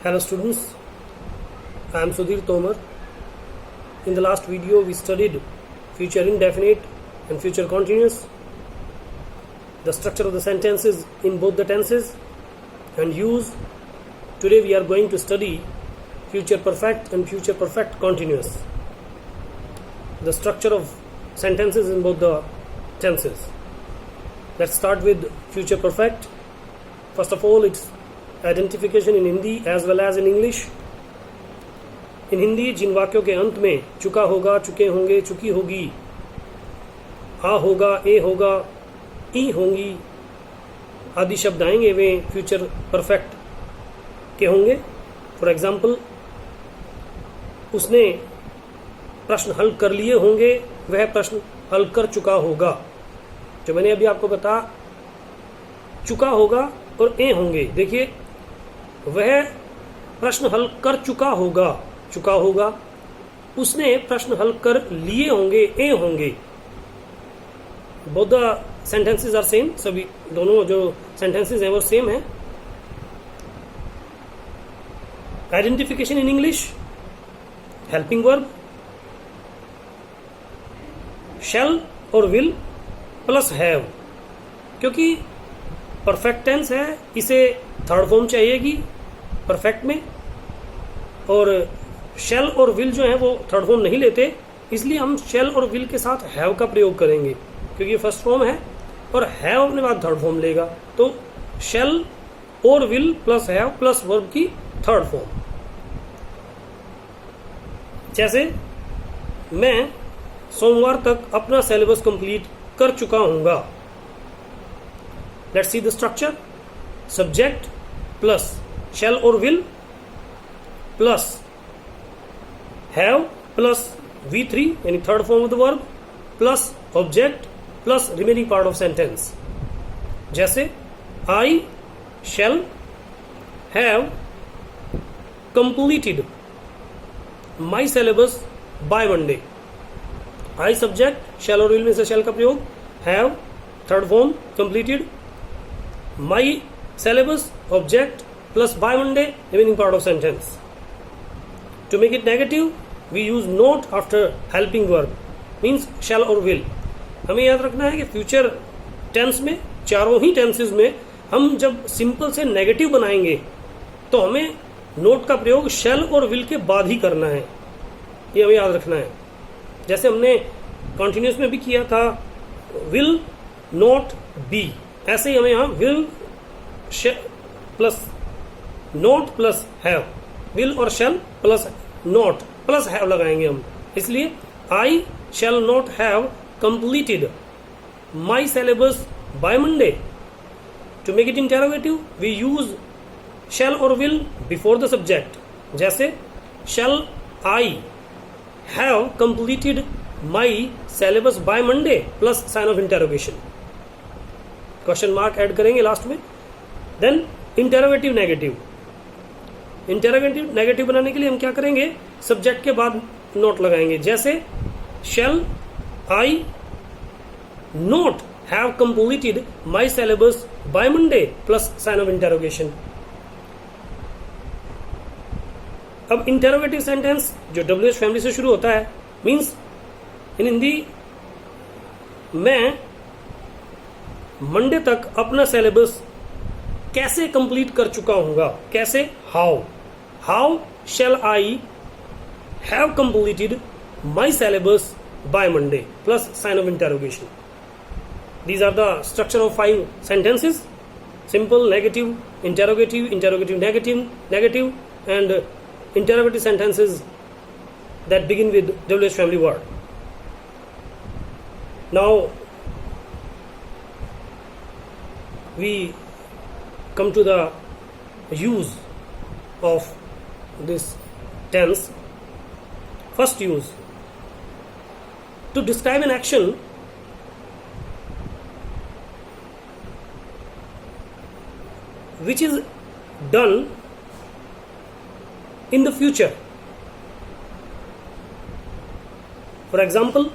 Hello students, I am Sudhir Tomar. In the last video we studied future indefinite and future continuous, the structure of the sentences in both the tenses and use. Today we are going to study future perfect and future perfect continuous, the structure of sentences in both the tenses. Let's start with future perfect. First of all, it's identification in Hindi as well as in English. In Hindi जिन वाक्यों के अंत में चुका होगा, चुके होंगे, चुकी होगी, आ होगा, ए होगा, ई होंगी आदि शब्द आएंगे वे फ्यूचर परफेक्ट के होंगे. फॉर एग्जाम्पल, उसने प्रश्न हल कर लिए होंगे, वह प्रश्न हल कर चुका होगा. जो मैंने अभी आपको बता, चुका होगा और ए होंगे. देखिए, वह प्रश्न हल कर चुका होगा, चुका होगा. उसने प्रश्न हल कर लिए होंगे, ए होंगे. Both the sentences are same. सभी दोनों जो सेंटेंसेस हैं वो सेम है. Identification in English, helping verb, shall और विल प्लस हैव. क्योंकि परफेक्ट टेंस है, इसे थर्ड फॉर्म चाहिएगी परफेक्ट में, और शैल और विल जो है वो थर्ड फॉर्म नहीं लेते, इसलिए हम शैल और विल के साथ हैव का प्रयोग करेंगे. क्योंकि ये फर्स्ट फॉर्म है और हैव अपने बाद थर्ड फॉर्म लेगा, तो शैल और will plus have plus verb की थर्ड फॉर्म. जैसे, मैं सोमवार तक अपना सिलेबस कंप्लीट कर चुका हूंगा. Let's see the structure. Subject plus shall और will plus have plus V3 यानी third form of the verb plus object plus remaining part of sentence. जैसे, I shall have completed my syllabus by Monday. I subject, shall और will में से shall का प्रयोग, have third form completed, my syllabus, object plus by Monday, remaining part of sentence. To make it negative, we use not after helping verb, means shall or will. हमें याद रखना है कि फ्यूचर टेंस में, चारों ही tenses में, हम जब सिंपल से नेगेटिव बनाएंगे तो हमें नोट का प्रयोग shall और will के बाद ही करना है. ये हमें याद रखना है. जैसे हमने कंटिन्यूस में भी किया था, will not be, ऐसे ही हमें यहाँ will plus not plus have, will और shall plus not plus have लगाएंगे हम. इसलिए I shall not have completed my syllabus by Monday. To make it interrogative, we use shall और विल बिफोर द सब्जेक्ट. जैसे, shall I have completed my syllabus by Monday plus sign of interrogation, question mark add करेंगे last में. Then interrogative negative. Interrogative negative बनाने के लिए हम क्या करेंगे, सब्जेक्ट के बाद नोट लगाएंगे. जैसे, shall I not have completed my syllabus by Monday plus sign of interrogation. अब इंटेरोगेटिव सेंटेंस जो WH फैमिली से शुरू होता है, मीन्स इन हिंदी, मैं मंडे तक अपना सिलेबस कैसे कंप्लीट कर चुका हूंगा. कैसे, how shall I have completed my syllabus by Monday plus sign of interrogation. These are the structure of 5 sentences: simple, negative, interrogative, interrogative negative, negative, and interrogative sentences that begin with WH family word. Now we come to the use of this tense. First use, to describe an action which is done in the future. For example,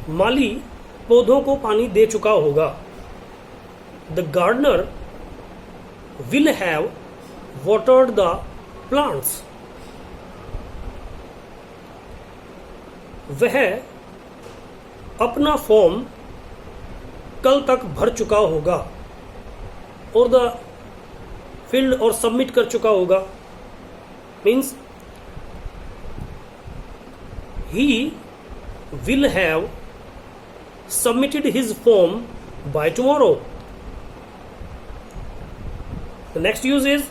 माली पौधों को पानी दे चुका होगा. The gardener will have watered the plants. वह अपना form कल तक भर चुका होगा, और द फिल्ड और सबमिट कर चुका होगा, means he will have submitted his form by tomorrow. The next use is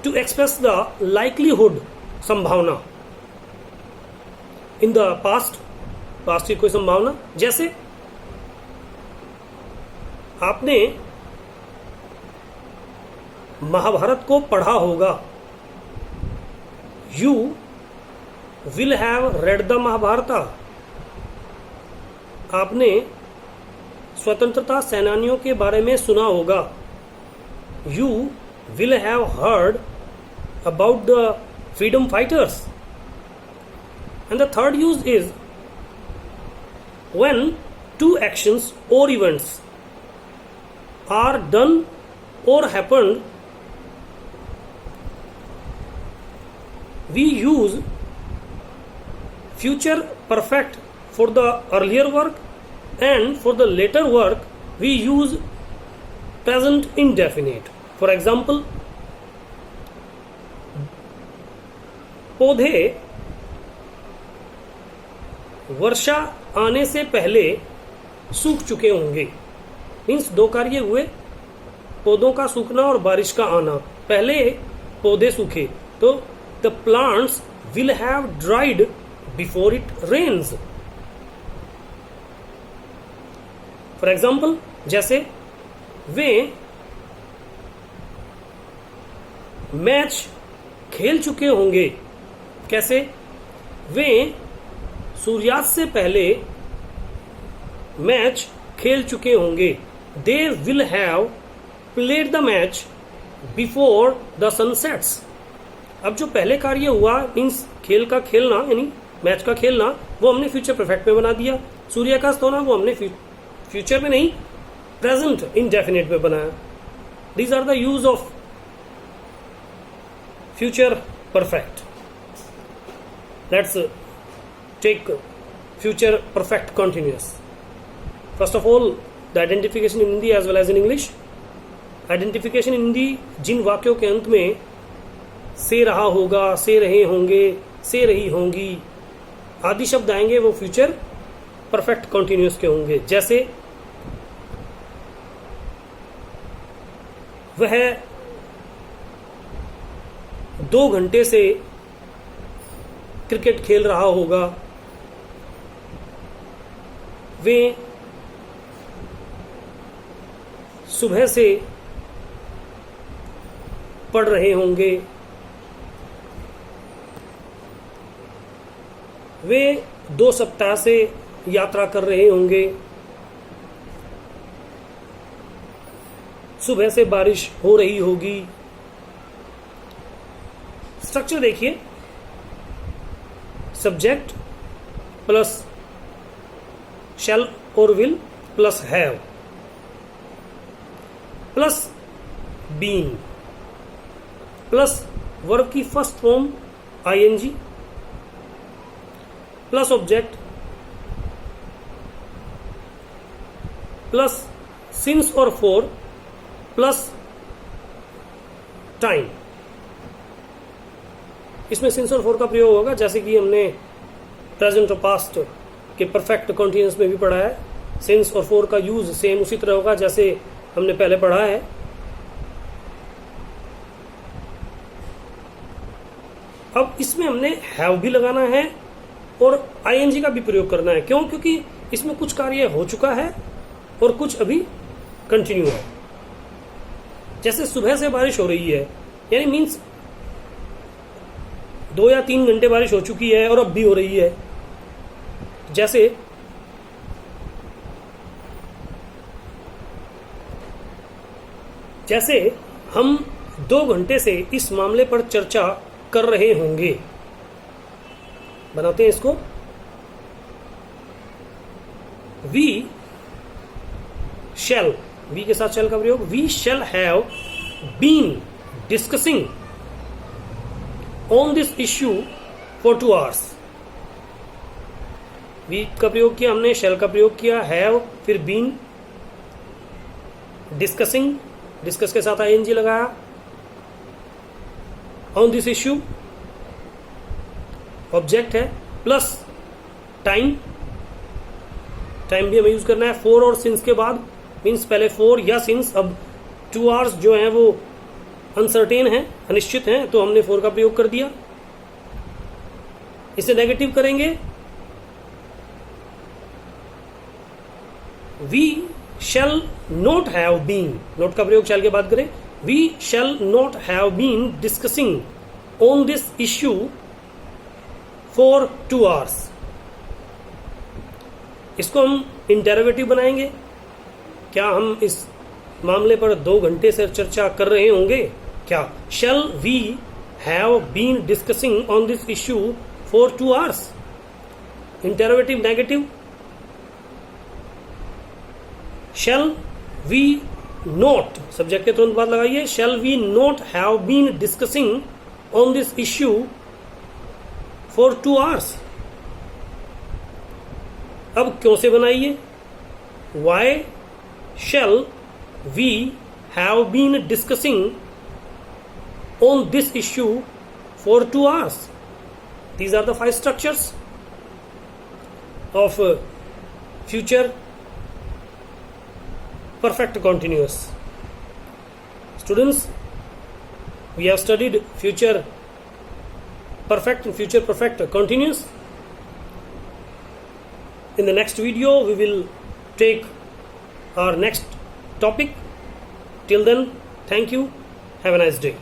to express the likelihood, संभावना। इन द पास्ट, पास्ट की कोई संभावना, जैसे आपने महाभारत को पढ़ा होगा, you will have read the Mahabharata. आपने स्वतंत्रता सेनानियों के बारे में सुना होगा, you will have heard about the freedom fighters. And the third use is when two actions or events are done or happened, we use future perfect for the earlier work, and for the later work we use present indefinite. For example, पौधे वर्षा आने से पहले सूख चुके होंगे। Means दो कार्य हुए, पौधों का सूखना और बारिश का आना। पहले पौधे सूखे तो the plants will have dried before it rains. For example, जैसे वे मैच खेल चुके होंगे। कैसे? वे सूर्यास्त से पहले मैच खेल चुके होंगे। They will have played the match before the sunsets. अब जो पहले कार्य हुआ मीन्स खेल का खेलना, यानी मैच का खेलना, वो हमने फ्यूचर परफेक्ट में बना दिया। सूर्यास्त होना वो हमने फ्यूचर में नहीं, प्रेजेंट इंडेफिनिट में बनाया। These are the use of future perfect. Let's take future perfect continuous. First of all, the identification in Hindi as well as in English. Identification in Hindi, जिन वाक्यों के अंत में से रहा होगा, से रहे होंगे, से रही होंगी आदि शब्द आएंगे, वो फ्यूचर परफेक्ट कॉन्टिन्यूस के होंगे। जैसे वह 2 घंटे से क्रिकेट खेल रहा होगा, वे सुबह से पढ़ रहे होंगे, वे 2 सप्ताह से यात्रा कर रहे होंगे, सुबह से बारिश हो रही होगी। स्ट्रक्चर देखिए, सब्जेक्ट प्लस शैल और will plus have plus being plus verb की first form ING plus object plus since और फॉर प्लस टाइम। इसमें सिंस और फॉर का प्रयोग होगा, जैसे कि हमने प्रेजेंट और पास्ट के परफेक्ट कॉन्टिन्यूस में भी पढ़ा है। सिंस और फॉर का यूज सेम उसी तरह होगा जैसे हमने पहले पढ़ा है। अब इसमें हमने हैव भी लगाना है और आईएनजी का भी प्रयोग करना है। क्यों? क्योंकि इसमें कुछ कार्य हो चुका है और कुछ अभी कंटिन्यू है। जैसे सुबह से बारिश हो रही है, यानी मीन्स 2 या 3 घंटे बारिश हो चुकी है और अब भी हो रही है। जैसे हम 2 घंटे से इस मामले पर चर्चा कर रहे होंगे। बनाते हैं इसको। वी shall, we के साथ shall का प्रयोग, we shall have been discussing on this issue for 2 hours. we का प्रयोग किया हमने, shall का प्रयोग किया, have फिर been, discussing, discuss के साथ ing लगाया, on this issue ऑब्जेक्ट है, प्लस टाइम, टाइम भी हमें यूज करना है फॉर और सिंस के बाद, मीन्स पहले फॉर या सिंस, अब 2 आवर्स जो हैं वो अनसर्टेन है, अनिश्चित हैं, तो हमने फॉर का प्रयोग कर दिया। इसे नेगेटिव करेंगे, we shall not have been, not का प्रयोग शैल के बाद करें, we shall not have been discussing on this issue for 2 hours. इसको हम इंटेरोगेटिव बनाएंगे, क्या हम इस मामले पर 2 घंटे से चर्चा कर रहे होंगे क्या? Shall we have been discussing on this issue for 2 hours. Interrogative negative, shall we not, subject के तुरंत बाद लगाइए, shall we not have been discussing on this issue for 2 hours. अब क्यों से बनाइए, why shall we have been discussing on this issue for 2 hours. These are the 5 structures of future perfect continuous. Students, we have studied future perfect and future perfect continuous. In the next video we will take our next topic. Till then, thank you, have a nice day.